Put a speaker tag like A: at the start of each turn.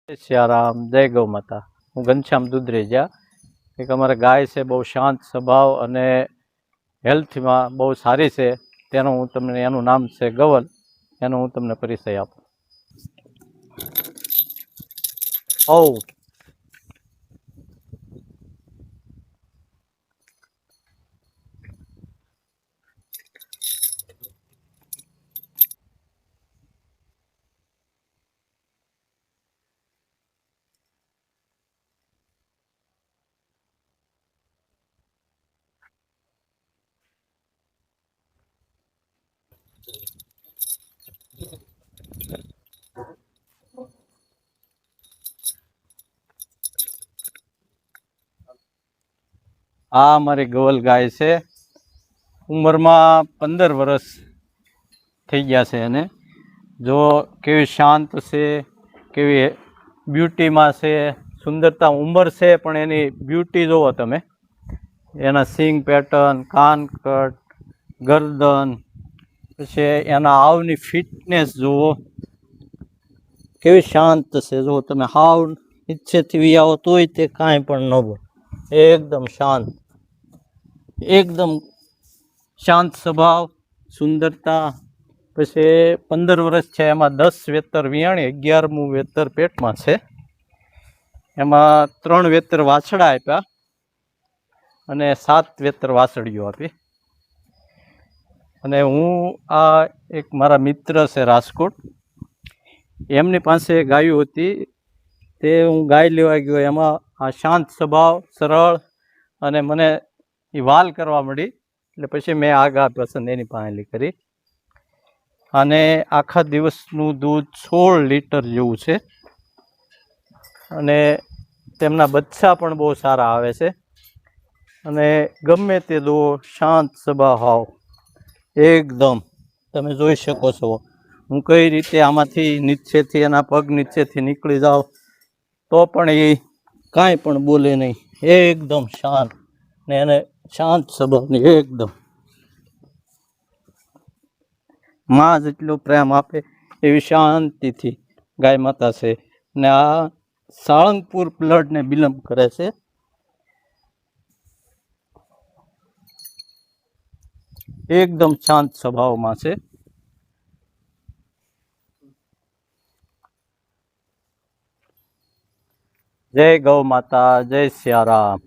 A: સિયારામ, જય ગૌ માતા। હું ઘનશ્યામ દુધરેજા। એક અમારે ગાય છે, બહુ શાંત સ્વભાવ અને હેલ્થમાં બહુ સારી છે। એનું નામ છે ગવલ। એનો હું તમને પરિચય આપું। આ અમારી ગવલ ગાય છે। ઉંમરમાં 15 વર્ષ થઈ ગયા છે એને। જો કેવી શાંત છે, કેવી બ્યુટીમાં છે, સુંદરતા। ઉંમર છે પણ એની બ્યુટી જુઓ તમે। એના સિંગ પેટર્ન, કાન કટ, ગરદન, પછી એના આવની ફિટનેસ જુઓ કેવી શાંત છે। જો તમે હાવ ઈચ્છેથી વી આવો તોય તે કાંઈ પણ ન બોલે, એકદમ શાંત, એકદમ શાંત સ્વભાવ, સુંદરતા। પછી 15 વર્ષ છે, એમાં 10 વેતર વિયાણી, 11મું વેતર પેટમાં છે। એમાં 3 વેતર વાછડા આપ્યા અને 7 વેતર વાછડીઓ આપી। અને હું આ એક મારા મિત્ર છે રાજકોટ, એમની પાસે ગાયો હતી, તે હું ગાય લેવા ગયો। એમાં આ શાંત સ્વભાવ, સરળ, અને મને એ વાલ કરવા મળી। એટલે પછી મેં આગા પસંદ એની પાસે કરી। અને આખા દિવસનું દૂધ 16 લીટર જેવું છે। અને તેમના બચ્ચા પણ બહુ સારા આવે છે। અને ગમે તે દો, શાંત સ્વભાવ, એકદમ તમે જોઈ શકો છો। હું કઈ રીતે આમાંથી નીચેથી, એના પગ નીચેથી નીકળી જાઉં તો પણ એ કાંઈ પણ બોલે નહીં, એકદમ શાંત। ને એને શાંત સ્વભાવની એકદમ માં જેટલો પ્રેમ આપે એવી શાંતિથી ગાય માતા છે। ને આ સાળંગપુર બ્લડને બિલોંગ કરે છે। એકદમ શાંત સ્વભાવમાં છે। જય ગૌ માતા, જય સિયારામ।